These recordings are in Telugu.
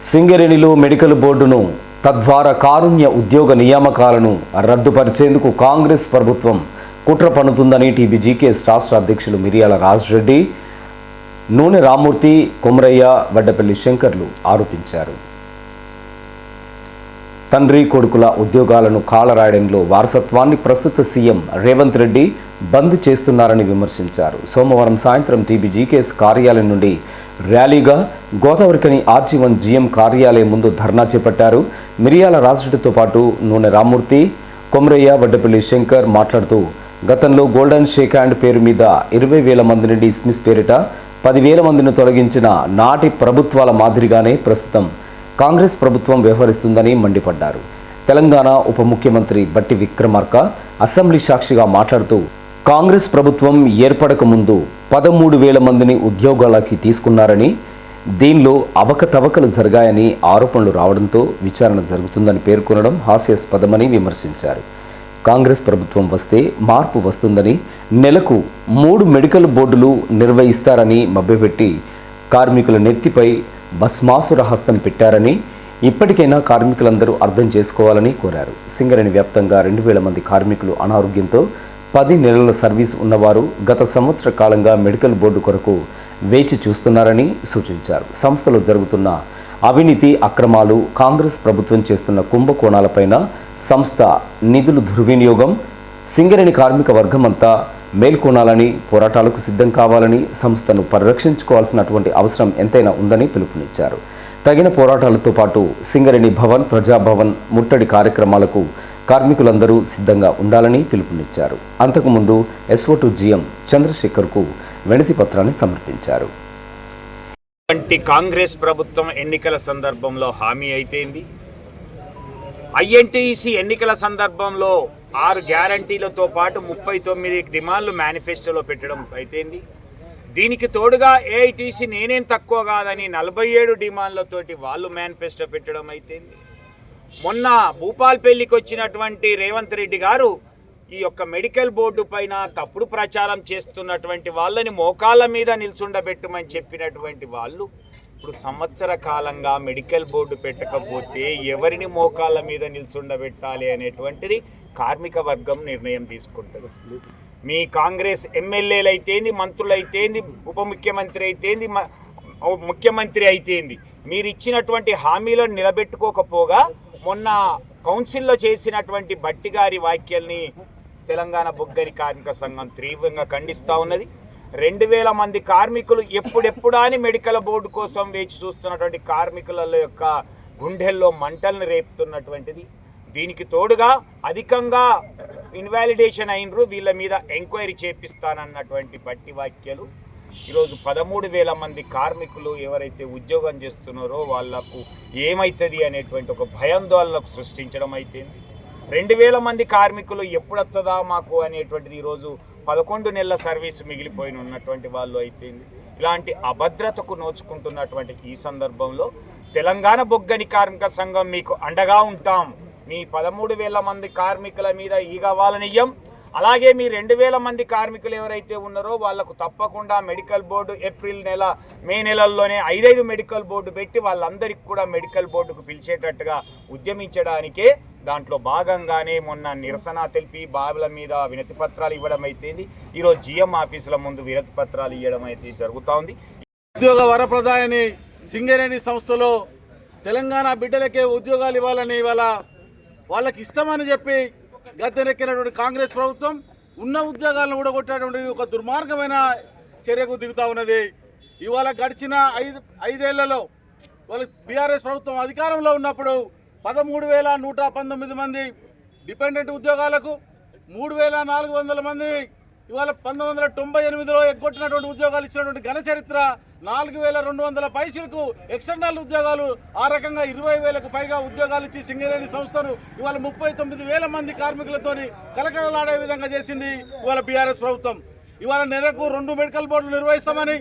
సింగరేణిలో మెడికల్ బోర్డును తద్వారా కారుణ్య ఉద్యోగ నియామకాలను రద్దుపరిచేందుకు కాంగ్రెస్ ప్రభుత్వం కుట్ర పన్నుతుందని టీబీజీకేఎస్ రాష్ట్ర అధ్యక్షులు మిరియాల రాజరెడ్డి, నూనె రామ్మూర్తి, కొమరయ్య, వడ్డపల్లి శంకర్లు ఆరోపించారు. తండ్రి కొడుకుల ఉద్యోగాలను కాలరాయడంలో వారసత్వాన్ని ప్రస్తుత సీఎం రేవంత్ రెడ్డి బంద్ చేస్తున్నారని విమర్శించారు. సోమవారం సాయంత్రం టీబీజీకేఎస్ కార్యాలయం నుండి ర్యాలీగా గోదావరికని ఆర్జీ1 జీఎం కార్యాలయం ముందు ధర్నా చేపట్టారు. మిరియాల రాజరెడ్డితో పాటు నూనె రామ్మూర్తి, కొమరయ్య, వడ్డపల్లి శంకర్ మాట్లాడుతూ గతంలో గోల్డెన్ షేక్ హ్యాండ్ పేరు మీద 20,000 మందిని డిస్మిస్ పేరిట 10,000 మందిని తొలగించిన నాటి ప్రభుత్వాల మాదిరిగానే ప్రస్తుతం కాంగ్రెస్ ప్రభుత్వం వ్యవహరిస్తుందని మండిపడ్డారు. తెలంగాణ ఉప ముఖ్యమంత్రి బట్టి విక్రమార్క అసెంబ్లీ సాక్షిగా మాట్లాడుతూ కాంగ్రెస్ ప్రభుత్వం ఏర్పడక ముందు 13,000 మందిని ఉద్యోగాలకి తీసుకున్నారని, దీనిలో అవకతవకలు జరిగాయని ఆరోపణలు రావడంతో విచారణ జరుగుతుందని పేర్కొనడం హాస్యాస్పదమని విమర్శించారు. కాంగ్రెస్ ప్రభుత్వం వస్తే మార్పు వస్తుందని, నెలకు 3 మెడికల్ బోర్డులు నిర్వహిస్తారని మభ్యపెట్టి కార్మికుల నెత్తిపై భస్మాసుర హస్తం పెట్టారని, ఇప్పటికైనా కార్మికులందరూ అర్థం చేసుకోవాలని కోరారు. సింగరేణి వ్యాప్తంగా 2,000 మంది కార్మికులు అనారోగ్యంతో 10 నెలల సర్వీస్ ఉన్నవారు గత సంవత్సర కాలంగా మెడికల్ బోర్డు కొరకు వేచి చూస్తున్నారని సూచించారు. సంస్థలో జరుగుతున్న అవినీతి అక్రమాలు, కాంగ్రెస్ ప్రభుత్వం చేస్తున్న కుంభకోణాలపైన, సంస్థ నిధులు దుర్వినియోగం, సింగరేణి కార్మిక వర్గమంతా మేల్కొనాలని, పోరాటాలకు సిద్ధం కావాలని, సంస్థను పరిరక్షించుకోవాల్సినటువంటి అవసరం ఎంతైనా ఉందని పిలుపునిచ్చారు. తగిన పోరాటాలతో పాటు సింగరేణి భవన్, ప్రజాభవన్ ముట్టడి కార్యక్రమాలకు కార్మికులందరూ సిద్ధంగా ఉండాలని పిలుపునిచ్చారు. అంతకుముందు SO2 జీఎం చంద్రశేఖర్కు వినతి పత్రాన్ని సమర్పించారు. కాంగ్రెస్ ప్రభుత్వం ఎన్నికల సందర్భంలో హామీ అయితేంది, ఐఎన్టీసీ ఎన్నికల సందర్భంలో 6 గ్యారంటీలతో పాటు 39 డిమాండ్లు మేనిఫెస్టోలో పెట్టడం అయితేంది, దీనికి తోడుగా ఏఐటీసీ నేనేం తక్కువ కాదని 47 డిమాండ్లతోటి వాళ్ళు మేనిఫెస్టో పెట్టడం అయితేంది. మొన్న భూపాల్పల్లికి వచ్చినటువంటి రేవంత్ రెడ్డి గారు ఈ యొక్క మెడికల్ బోర్డు పైన తప్పుడు ప్రచారం చేస్తున్నటువంటి వాళ్ళని మోకాళ్ళ మీద నిల్చుండబెట్టమని చెప్పినటువంటి వాళ్ళు ఇప్పుడు సంవత్సర కాలంగా మెడికల్ బోర్డు పెట్టకపోతే ఎవరిని మోకాళ్ళ మీద నిల్చుండబెట్టాలి అనేటువంటిది కార్మిక వర్గం నిర్ణయం తీసుకుంటుంది. మీ కాంగ్రెస్ ఎమ్మెల్యేలు అయితేంది, మంత్రులు అయితేంది, ఉప ముఖ్యమంత్రి అయితేంది, ముఖ్యమంత్రి అయితేంది, మీరు ఇచ్చినటువంటి హామీలను నిలబెట్టుకోకపోగా మొన్న కౌన్సిల్లో చేసినటువంటి బట్టి గారి వ్యాఖ్యల్ని తెలంగాణ బొగ్గని కార్మిక సంఘం తీవ్రంగా ఖండిస్తూ ఉన్నది. 2,000 మంది కార్మికులు ఎప్పుడెప్పుడా అని మెడికల్ బోర్డు కోసం వేచి చూస్తున్నటువంటి కార్మికుల యొక్క గుండెల్లో మంటల్ని రేపుతున్నటువంటిది. దీనికి తోడుగా అధికంగా ఇన్వాలిడేషన్ అయినరు, వీళ్ళ మీద ఎంక్వైరీ చేపిస్తానన్నటువంటి బట్టి వ్యాఖ్యలు ఈరోజు 13,000 మంది కార్మికులు ఎవరైతే ఉద్యోగం చేస్తున్నారో వాళ్లకు ఏమవుతుంది అనేటువంటి ఒక భయాందోళనకు సృష్టించడం అయితేంది. 2,000 మంది కార్మికులు ఎప్పుడొస్తుందా మాకు అనేటువంటిది ఈరోజు 11 నెలల సర్వీసు మిగిలిపోయిన ఉన్నటువంటి వాళ్ళు అయిపోయింది. ఇలాంటి అభద్రతకు నోచుకుంటున్నటువంటి ఈ సందర్భంలో తెలంగాణ బొగ్గని కార్మిక సంఘం మీకు అండగా ఉంటాం. మీ 13,000 మంది కార్మికుల మీద ఈగవాలనియ్యం. అలాగే మీ 2,000 మంది కార్మికులు ఎవరైతే ఉన్నారో వాళ్లకు తప్పకుండా మెడికల్ బోర్డు ఏప్రిల్ నెల, మే నెలల్లోనే 5 మెడికల్ బోర్డు పెట్టి వాళ్ళందరికీ కూడా మెడికల్ బోర్డుకు పిలిచేటట్టుగా ఉద్యమించడానికే దాంట్లో భాగంగానే మొన్న నిరసన తెలిపి బాబుల మీద వినతి పత్రాలు ఇవ్వడం అయితేంది. ఈరోజు జీఎం ఆఫీసుల ముందు వినతి పత్రాలు ఇవ్వడం అయితే జరుగుతూ ఉంది. ఉద్యోగ వరప్రదాయని సింగరేణి సంస్థలో తెలంగాణ బిడ్డలకే ఉద్యోగాలు ఇవ్వాలని వాళ్ళకి ఇస్తామని చెప్పి గద్దెనెక్కినటువంటి కాంగ్రెస్ ప్రభుత్వం ఉన్న ఉద్యోగాలను కూడా కొట్టేటువంటి ఒక దుర్మార్గమైన చర్యకు దిగుతూ ఉన్నది. ఇవాళ గడిచిన 5 వాళ్ళ బీఆర్ఎస్ ప్రభుత్వం అధికారంలో ఉన్నప్పుడు 13,119 మంది డిపెండెంట్ ఉద్యోగాలకు 3,400 మంది ఇవాళ 1998లో ఎగ్గొట్టినటువంటి ఉద్యోగాలు ఇచ్చినటువంటి ఘన చరిత్ర. 4,200 పైసలకు ఎక్స్టర్నల్ ఉద్యోగాలు, ఆ రకంగా 20,000కు పైగా ఉద్యోగాలు ఇచ్చి సింగరేణి సంస్థను ఇవాళ 39,000 మంది కార్మికులతోని కలకలలాడే విధంగా చేసింది ఇవాళ బీఆర్ఎస్ ప్రభుత్వం. ఇవాళ నెలకు 2 మెడికల్ బోర్డులు నిర్వహిస్తామని,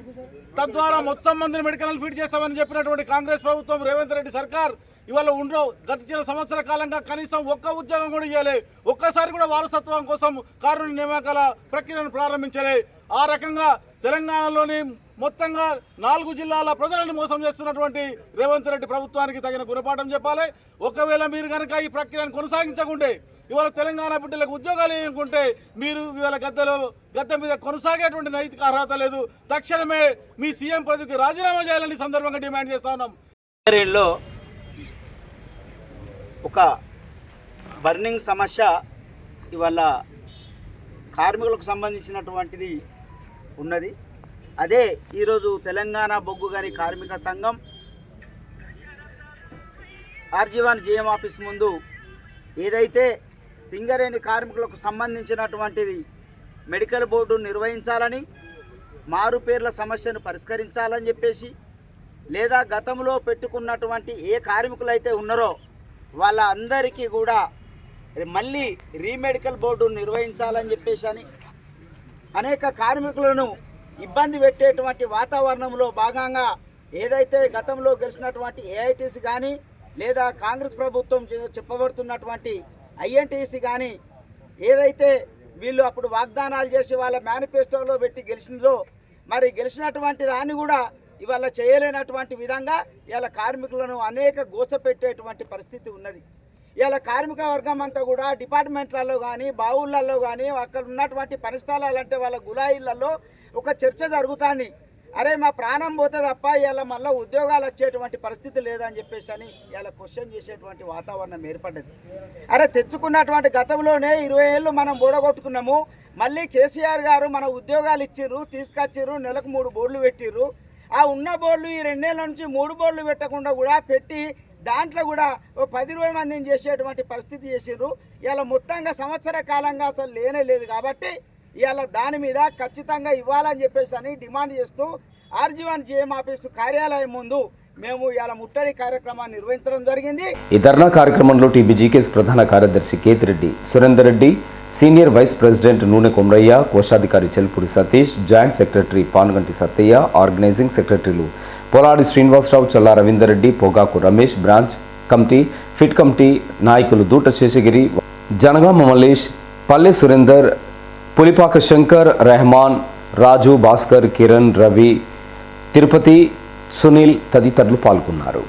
తద్వారా మొత్తం మందిని మెడికల్ ఫీడ్ చేస్తామని చెప్పినటువంటి కాంగ్రెస్ ప్రభుత్వం, రేవంత్ రెడ్డి సర్కార్ ఇవాళ గడిచిన సంవత్సర కాలంగా కనీసం ఒక్క ఉద్యోగం కూడా ఇవ్వలే. ఒక్కసారి కూడా వారసత్వం కోసం కారుణ్య నియామకాల ప్రక్రియను ప్రారంభించలే. ఆ రకంగా తెలంగాణలోని మొత్తంగా 4 జిల్లాల ప్రజలను మోసం చేస్తున్నటువంటి రేవంత్ రెడ్డి ప్రభుత్వానికి తగిన గుణపాఠం చెప్పాలి. ఒకవేళ మీరు కనుక ఈ ప్రక్రియను కొనసాగించకుంటే, ఇవాళ తెలంగాణ బిడ్డలకు ఉద్యోగాలు ఇవ్వకుంటే మీరు ఇవాళ గద్దె మీద కొనసాగేటువంటి నైతిక అర్హత లేదు. తక్షణమే మీ సీఎం పదవికి రాజీనామా చేయాలని సందర్భంగా డిమాండ్ చేస్తా ఉన్నాం. లో ఒక బర్నింగ్ సమస్య ఇవాళ కార్మికులకు సంబంధించినటువంటిది ఉన్నది. అదే ఈరోజు తెలంగాణ బొగ్గు గని కార్మిక సంఘం ఆర్జీవన్ జీఎం ఆఫీస్ ముందు ఏదైతే సింగరేణి కార్మికులకు సంబంధించినటువంటిది మెడికల్ బోర్డు నిర్వహించాలని, మారు పేర్ల సమస్యను పరిష్కరించాలని చెప్పేసి, లేదా గతంలో పెట్టుకున్నటువంటి ఏ కార్మికులైతే ఉన్నారో వాళ్ళ అందరికీ కూడా మళ్ళీ రీమెడికల్ బోర్డు నిర్వహించాలని చెప్పేసి అని అనేక కార్మికులను ఇబ్బంది పెట్టేటువంటి వాతావరణంలో భాగంగా ఏదైతే గతంలో గెలిచినటువంటి ఏఐటీసీ కానీ, లేదా కాంగ్రెస్ ప్రభుత్వం చెప్పబడుతున్నటువంటి ఐఎన్టీసీ కానీ ఏదైతే వీళ్ళు అప్పుడు వాగ్దానాలు చేసి వాళ్ళ మేనిఫెస్టోలో పెట్టి గెలిచిందో, మరి గెలిచినటువంటి దాన్ని కూడా ఇవాళ చేయలేనటువంటి విధంగా ఇవాళ కార్మికులను అనేక గోసపెట్టేటువంటి పరిస్థితి ఉన్నది. ఇవాళ కార్మిక వర్గం అంతా కూడా డిపార్ట్మెంట్లలో కానీ, బావులలో కానీ, అక్కడ ఉన్నటువంటి పరిస్థానాలంటే వాళ్ళ గులాయిలలో ఒక చర్చ జరుగుతుంది. అరే మా ప్రాణం పోతే తప్ప ఇవాళ మళ్ళీ ఉద్యోగాలు వచ్చేటువంటి పరిస్థితి లేదని చెప్పేసి అని ఇవాళ క్వశ్చన్ చేసేటువంటి వాతావరణం ఏర్పడ్డది. అరే తెచ్చుకున్నటువంటి గతంలోనే 20 ఏళ్ళు మనం బోడగొట్టుకున్నాము. మళ్ళీ కేసీఆర్ గారు మన ఉద్యోగాలు ఇచ్చిర్రు, తీసుకొచ్చిర్రు, నెలకు 3 బోర్డులు పెట్టిర్రు. ఆ ఉన్న బోర్డులు ఈ 2 ఏళ్ళ నుంచి 3 బోర్డులు పెట్టకుండా కూడా పెట్టి దాంట్లో కూడా 10-20 మందిని చేసేటువంటి పరిస్థితి చేసిర్రు. ఇలా మొత్తంగా సంవత్సర కాలంగా అసలు లేనే లేదు. కాబట్టి ఇవాళ దాని మీద ఖచ్చితంగా ఇవ్వాలని చెప్పేసి అని డిమాండ్ చేస్తూ ఆర్జీవన్ జీఎం ఆఫీసు కార్యాలయం ముందు మేము ఇవాళ ముట్టడి కార్యక్రమాన్ని నిర్వహించడం జరిగింది. ఈ ధర్నా కార్యక్రమంలో టీబీజీకేఎస్ ప్రధాన కార్యదర్శి Kethireddy Surender Reddy, senior vice president Nune Komaraiah, కోశాధికారి Chelpudi Satish, joint secretary Panuganti Sattaiah, organising సెక్రటరీలు Poladi Srinivasarao, Challa Ravinder Reddy, Pogaku Ramesh, branch committee, fit committee నాయకులు దూట శేషగిరి, జనగామ మల్లేష్, పల్లె సురేందర్, పులిపాక శంకర్, రెహమాన్, రాజు, భాస్కర్, కిరణ్, రవి, తిరుపతి, సునీల్ తదితరులు పాల్గొన్నారు.